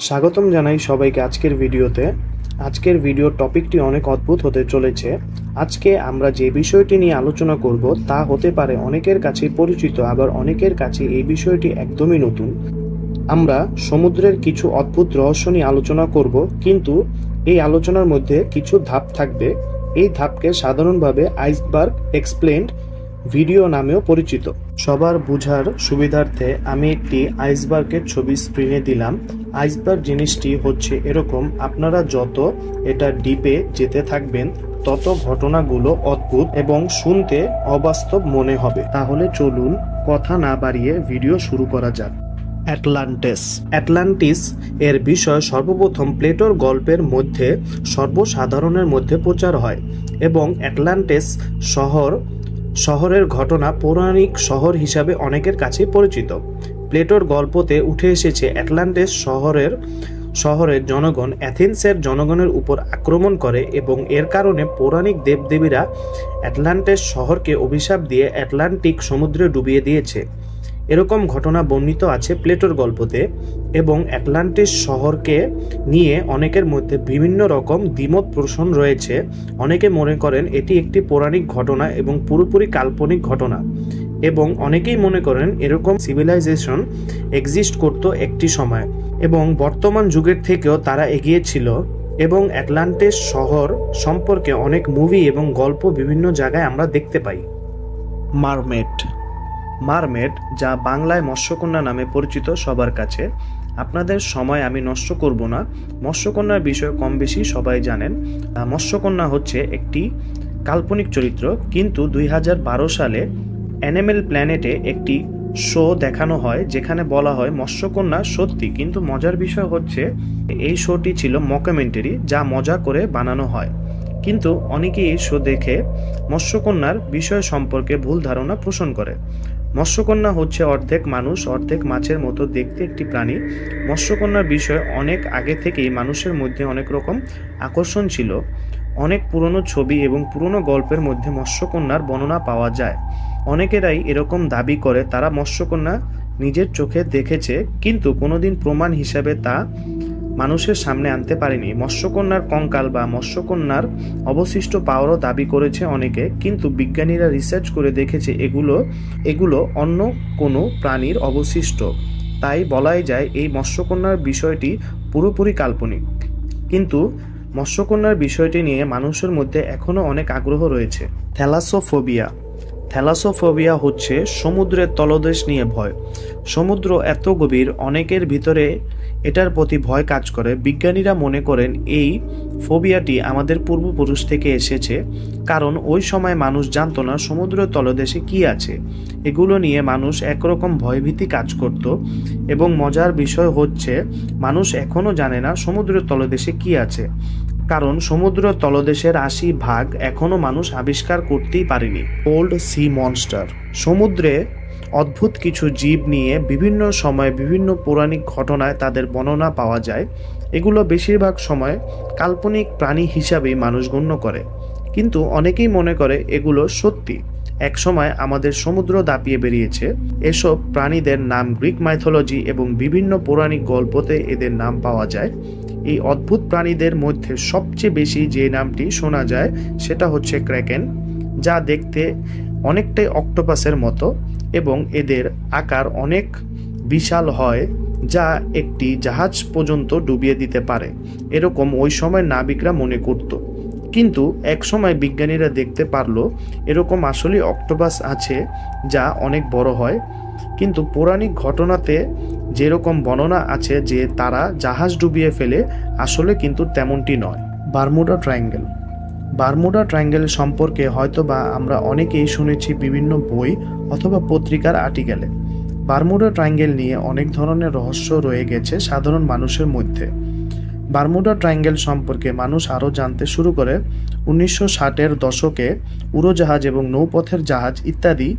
স্বাগতম জানাই সবাইকে আজকের ভিডিওতে। আজকের ভিডিও টপিকটি অনেক অদ্ভুত হতে চলেছে। আজকে আমরা যে বিষয়টি নিয়ে আলোচনা করব তা হতে পারে অনেকের কাছে পরিচিত, আবার অনেকের কাছে এই বিষয়টি একদমই নতুন। আমরা সমুদ্রের কিছু অদ্ভুত রহস্য নিয়ে আলোচনা করব, কিন্তু এই আলোচনার মধ্যে কিছু ধাপ থাকবে। এই ধাপকে সাধারণভাবে আইসবার্গ এক্সপ্লেন্ড ভিডিও নামেও পরিচিত। সবার বোঝার সুবিধার্থে আমি একটি আইসবার্গের ছবি স্ক্রিনে দিলাম। আইসবার্গ জিনিসটি হচ্ছে এরকম, আপনারা যত এটা ডিপে যেতে থাকবেন তত ঘটনাগুলো অদ্ভুত এবং শুনতে অবাস্তব মনে হবে। তাহলে চলুন কথা না বাড়িয়ে ভিডিও শুরু করা যাক। অ্যাটলান্টিস এর বিষয় সর্বপ্রথম প্লেটোর গল্পের মধ্যে সর্বসাধারণের মধ্যে প্রচার হয় এবং অ্যাটলান্টিস শহরের ঘটনা পৌরাণিক শহর হিসাবে অনেকের কাছে পরিচিত। প্লেটোর গল্পতে উঠে এসেছে অ্যাটলান্টিস শহরের জনগণ অ্যাথেন্সের জনগণের উপর আক্রমণ করে এবং এর কারণে পৌরাণিক দেবদেবীরা অ্যাটলান্টিস শহরকে অভিশাপ দিয়ে আটলান্টিক সমুদ্রে ডুবিয়ে দিয়েছে। এরকম ঘটনা বর্ণিত আছে প্লেটোর গল্পতে এবং অ্যাটলান্টিস শহরকে নিয়ে অনেকের মধ্যে বিভিন্ন রকম দ্বিমত পোষণ রয়েছে। অনেকে মনে করেন এটি একটি পৌরাণিক ঘটনা এবং পুরোপুরি কাল্পনিক ঘটনা, এবং অনেকেই মনে করেন এরকম সিভিলাইজেশন এক্সিস্ট করত একটি সময় এবং বর্তমান যুগের থেকেও তারা এগিয়ে ছিল। এবং অ্যাটলান্টিস শহর সম্পর্কে অনেক মুভি এবং গল্প বিভিন্ন জায়গায় আমরা দেখতে পাই। মারমেড, যা বাংলায় মৎস্যকন্যা নামে পরিচিত সবার কাছে। আপনাদের সময় আমি নষ্ট করব না, মৎস্যকন্যার বিষয়ে কম বেশি সবাই জানেন। মৎস্যকন্যা হচ্ছে একটি কাল্পনিক চরিত্র, কিন্তু 2012 সালে অ্যানিমেল প্ল্যানেটে একটি শো দেখানো হয় যেখানে বলা হয় মৎস্যকন্যা সত্যি, কিন্তু মজার বিষয় হচ্ছে এই শোটি ছিল মকুমেন্টারি, যা মজা করে বানানো হয়। কিন্তু অনেকেই এই শো দেখে মৎস্যকন্যার বিষয় সম্পর্কে ভুল ধারণা পোষণ করে। মৎস্যকন্যা হচ্ছে অর্ধেক মানুষ অর্ধেক মাছের মতো দেখতে একটি প্রাণী। মৎস্যকন্যার বিষয়ে অনেক আগে থেকেই মানুষের মধ্যে অনেক রকম আকর্ষণ ছিল। অনেক পুরনো ছবি এবং পুরনো গল্পের মধ্যে মৎস্যকন্যার বর্ণনা পাওয়া যায়। অনেকেরাই এরকম দাবি করে তারা মৎস্যকন্যা নিজের চোখে দেখেছে, কিন্তু কোনোদিন প্রমাণ হিসাবে তা মানুষের সামনে আনতে পারেনি। মৎস্যকন্যার কঙ্কাল বা মৎস্যকন্যার অবশিষ্ট পাওয়ারও দাবি করেছে অনেকে, কিন্তু বিজ্ঞানীরা রিসার্চ করে দেখেছে এগুলো অন্য কোনো প্রাণীর অবশিষ্ট। তাই বলাই যায় এই মৎস্যকন্যার বিষয়টি পুরোপুরি কাল্পনিক। কিন্তু মৎস্যকন্যার বিষয়টি নিয়ে মানুষের মধ্যে এখনও অনেক আগ্রহ রয়েছে। থ্যালাসোফোবিয়া হচ্ছে সমুদ্রের তলদেশ নিয়ে ভয়। সমুদ্র এত গভীর, অনেকের ভিতরে এটার প্রতি ভয় কাজ করে। বিজ্ঞানীরা মনে করেন এই ফোবিয়াটি আমাদের পূর্বপুরুষ থেকে এসেছে, কারণ ওই সময় মানুষ জানতো না সমুদ্রের তলদেশে কি আছে। এগুলো নিয়ে মানুষ একরকম ভয়ভীতি কাজ করত, এবং মজার বিষয় হচ্ছে মানুষ এখনও জানে না সমুদ্রের তলদেশে কি আছে, কারণ সমুদ্র তলদেশের 80% এখনও মানুষ আবিষ্কার করতেই পারেনি। ওল্ড সি মনস্টার, সমুদ্রে অদ্ভুত কিছু জীব নিয়ে বিভিন্ন সময় বিভিন্ন পৌরাণিক ঘটনায় তাদের বর্ণনা পাওয়া যায়। এগুলো বেশিরভাগ সময় কাল্পনিক প্রাণী হিসাবেই মানুষ গণ্য করে, কিন্তু অনেকেই মনে করে এগুলো সত্যি। এক সময় আমাদের সমুদ্র দাপিয়ে বেরিয়েছে। এসব প্রাণীদের নাম গ্রিক মাইথোলজি এবং বিভিন্ন পৌরাণিক গল্পতে এদের নাম পাওয়া যায়। এই অদ্ভুত প্রাণীদের মধ্যে সবচেয়ে বেশি যে নামটি শোনা যায় সেটা হচ্ছে ক্র্যাকেন, যা দেখতে অনেকটাই অক্টোপাসের মতো এবং এদের আকার অনেক বিশাল হয়, যা একটি জাহাজ পর্যন্ত ডুবিয়ে দিতে পারে, এরকম ওই সময় নাবিকরা মনে করত। কিন্তু এক সময় বিজ্ঞানীরা দেখতে পারলো এরকম আসলে অক্টোপাস আছে যা অনেক বড় হয়, কিন্তু পৌরাণিক ঘটনাতে যেরকম বর্ণনা আছে যে তারা জাহাজ ডুবিয়ে ফেলে, আসলে কিন্তু তেমনটি নয়। বারমুডা ট্রায়াঙ্গেল সম্পর্কে হয়তোবা আমরা অনেকেই শুনেছি বিভিন্ন বই অথবা পত্রিকার আর্টিকেলে। বারমুডা ট্রায়াঙ্গেল নিয়ে অনেক ধরনের রহস্য রয়ে গেছে সাধারণ মানুষের মধ্যে। বারমুডা ট্রায়াঙ্গেল সম্পর্কে মানুষ আরও জানতে শুরু করে 1960-এর দশকে। উড়োজাহাজ এবং নৌপথের জাহাজ ইত্যাদি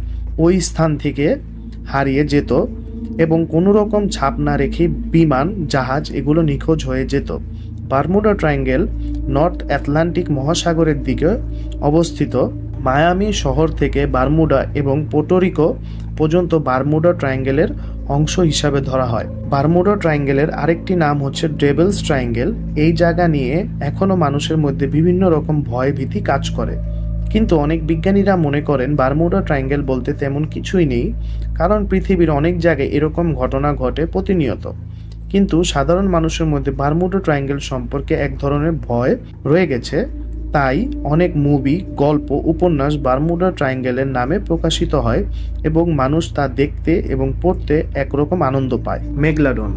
ওই স্থান থেকে হারিয়ে যেত এবং কোনো রকম ছাপ না রেখে বিমান, জাহাজ এগুলো নিখোঁজ হয়ে যেত। বারমুডা ট্রায়াঙ্গেল নর্থ আটলান্টিক মহাসাগরের দিকে অবস্থিত। মায়ামি শহর থেকে বারমুডা এবং পোর্টোরিকো পর্যন্ত বারমুডা ট্রায়াঙ্গেলের অংশ হিসাবে ধরা হয়। বারমুডা ট্রায়াঙ্গেলের আরেকটি নাম হচ্ছে ডেভিলস ট্রায়াঙ্গেল। এই জায়গা নিয়ে এখনো মানুষের মধ্যে বিভিন্ন রকম ভয় ভীতি কাজ করে, কিন্তু অনেক বিজ্ঞানীরা মনে করেন বারমুডা ট্রায়াঙ্গেল বলতে তেমন কিছুই নেই, কারণ পৃথিবীর অনেক জায়গায় এরকম ঘটনা ঘটে প্রতিনিয়ত। কিন্তু সাধারণ মানুষের মধ্যে বারমুডা ট্রায়াঙ্গেল সম্পর্কে এক ধরনের ভয় রয়ে গেছে, তাই অনেক মুভি, গল্প, উপন্যাস বারমুডা ট্রায়াঙ্গেলের নামে প্রকাশিত হয় এবং মানুষ তা দেখতে এবং পড়তে একরকম আনন্দ পায়। মেগলাডন।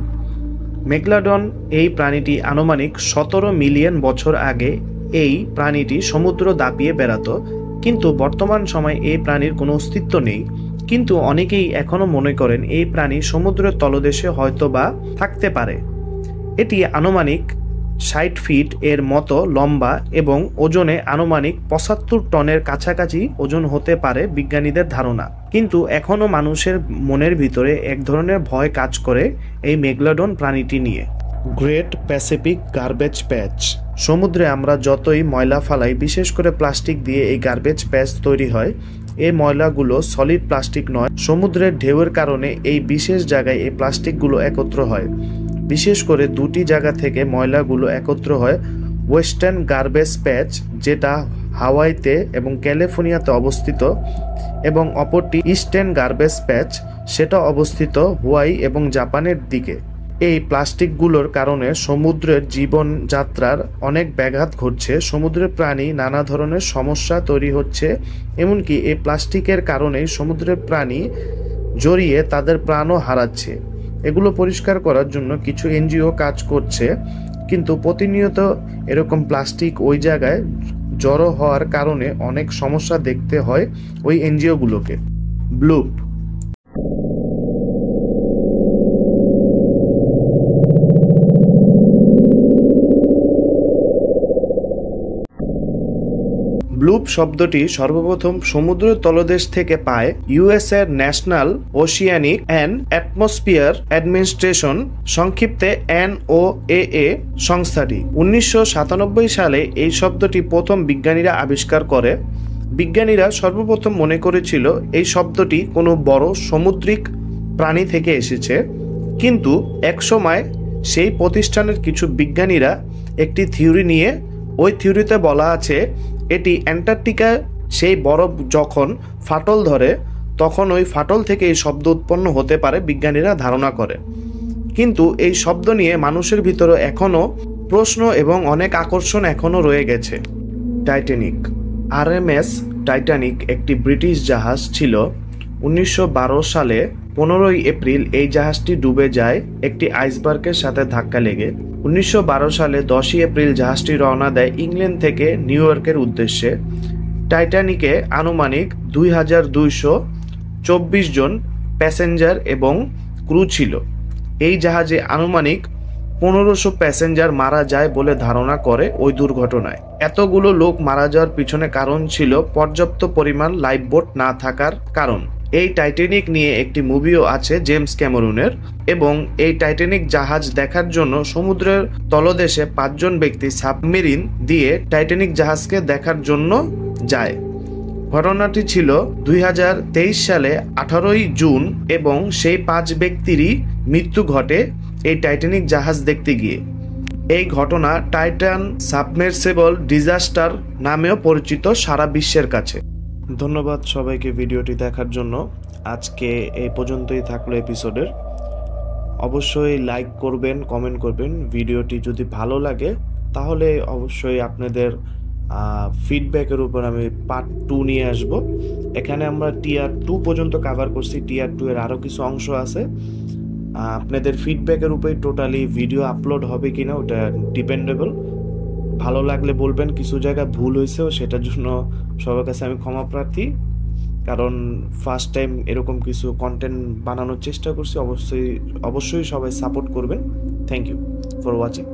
মেগলাডন এই প্রাণীটি আনুমানিক 17 মিলিয়ন বছর আগে এই প্রাণীটি সমুদ্র দাপিয়ে বেড়াতো, কিন্তু বর্তমান সময়ে এই প্রাণীর কোনো অস্তিত্ব নেই। কিন্তু অনেকেই এখনো মনে করেন এই প্রাণী সমুদ্রের তলদেশে হয়তোবা থাকতে পারে। এটি আনুমানিক 60 ফিট এর মতো লম্বা এবং ওজনে আনুমানিক 75 টনের কাছাকাছি ওজন হতে পারে বিজ্ঞানীদের ধারণা। কিন্তু এখনো মানুষের মনের ভিতরে এক ধরনের ভয় কাজ করে এই মেগলাডন প্রাণীটি নিয়ে। গ্রেট প্যাসিফিক গার্বেজ প্যাচ। সমুদ্রে আমরা যতই ময়লা ফালাই, বিশেষ করে প্লাস্টিক দিয়ে এই গার্বেজ প্যাচ তৈরি হয়। এই ময়লাগুলো সলিড প্লাস্টিক নয়, সমুদ্রের ঢেউয়ের কারণে এই বিশেষ জায়গায় এই প্লাস্টিকগুলো একত্র হয়। বিশেষ করে দুটি জায়গা থেকে ময়লাগুলো একত্র হয়। ওয়েস্টার্ন গার্বেজ প্যাচ, যেটা হাওয়াইতে এবং ক্যালিফোর্নিয়াতে অবস্থিত, এবং অপরটি ইস্টার্ন গার্বেজ প্যাচ, সেটা অবস্থিত হাওয়াই এবং জাপানের দিকে। এই প্লাস্টিকগুলোর কারণে সমুদ্রের জীবনযাত্রার অনেক ব্যাঘাত ঘটছে। সমুদ্রের প্রাণী নানা ধরনের সমস্যা তৈরি হচ্ছে, এমনকি এই প্লাস্টিকের কারণেই সমুদ্রের প্রাণী জড়িয়ে তাদের প্রাণও হারাচ্ছে। এগুলো পরিষ্কার করার জন্য কিছু এনজিও কাজ করছে, কিন্তু প্রতিনিয়ত এরকম প্লাস্টিক ওই জায়গায় জড়ো হওয়ার কারণে অনেক সমস্যা দেখতে হয় ওই এনজিওগুলোকে। ব্লুপ। ব্লুপ শব্দটি সর্বপ্রথম সমুদ্রের তলদেশ থেকে পায় ইউএস এর National Oceanic and Atmosphere Administration, সংক্ষিপ্তে NOAA সংস্থাটি। 1997 সালে এই শব্দটি প্রথম বিজ্ঞানীরা আবিষ্কার করে। বিজ্ঞানীরা সর্বপ্রথম মনে করেছিল এই শব্দটি কোনো বড় সামুদ্রিক প্রাণী থেকে এসেছে, কিন্তু একসময় সেই প্রতিষ্ঠানের কিছু বিজ্ঞানীরা একটি থিওরি নিয়ে, ওই থিওরিতে বলা আছে এটি অ্যান্টার্কটিকায় সেই বরফ যখন ফাটল ধরে তখন ওই ফাটল থেকে এই শব্দ উৎপন্ন হতে পারে, বিজ্ঞানীরা ধারণা করে। কিন্তু এই শব্দ নিয়ে মানুষের ভিতরে এখনও প্রশ্ন এবং অনেক আকর্ষণ এখনও রয়ে গেছে। টাইটানিক। RMS টাইটানিক একটি ব্রিটিশ জাহাজ ছিল। 1912 সালে 15 এপ্রিল এই জাহাজটি ডুবে যায় একটি আইসবার্গের সাথে ধাক্কা লেগে। 1912 সালে 10 এপ্রিল জাহাজটি রওনা দেয় ইংল্যান্ড থেকে নিউ ইয়র্কের উদ্দেশ্যে। টাইটানিকে আনুমানিক 2224 জন প্যাসেঞ্জার এবং ক্রু ছিল। এই জাহাজে আনুমানিক 1500 প্যাসেঞ্জার মারা যায় বলে ধারণা করে ওই দুর্ঘটনায়। এতগুলো লোক মারা যাওয়ার পিছনে কারণ ছিল পর্যাপ্ত পরিমাণ লাইফবোট না থাকার কারণ। এই টাইটানিক নিয়ে একটি মুভিও আছে জেমস ক্যামেরুনের, এবং এই টাইটানিক জাহাজ দেখার জন্য সমুদ্রের তলদেশে 5 জন ব্যক্তি সাবমেরিন দিয়ে টাইটানিক জাহাজকে দেখার জন্য যায়। ঘটনাটি ছিল 2023 সালে 18 জুন, এবং সেই 5 ব্যক্তিরই মৃত্যু ঘটে এই টাইটানিক জাহাজ দেখতে গিয়ে। এই ঘটনা টাইটান সাবমের্সিবল ডিজাস্টার নামেও পরিচিত সারা বিশ্বের কাছে। ধন্যবাদ সবাইকে ভিডিওটি দেখার জন্য। আজকে এই পর্যন্তই থাকলো এপিসোডের। অবশ্যই লাইক করবেন, কমেন্ট করবেন। ভিডিওটি যদি ভালো লাগে তাহলে অবশ্যই আপনাদের ফিডব্যাকের উপর আমি পার্ট 2 নিয়ে আসব। এখানে আমরা টিয়ার 2 পর্যন্ত কভার করছি, টিয়ার 2 এর আরও কিছু অংশ আছে। আপনাদের ফিডব্যাকের উপরেই টোটালি ভিডিও আপলোড হবে কিনা ওটা ডিপেন্ডেবল। ভালো লাগলে বলবেন, কিছু জায়গায় ভুল হয়েছেও সেটার জন্য সবার কাছে আমি ক্ষমা প্রার্থী, কারণ ফার্স্ট টাইম এরকম কিছু কন্টেন্ট বানানোর চেষ্টা করছি। অবশ্যই সবাই সাপোর্ট করবেন। Thank you for watching.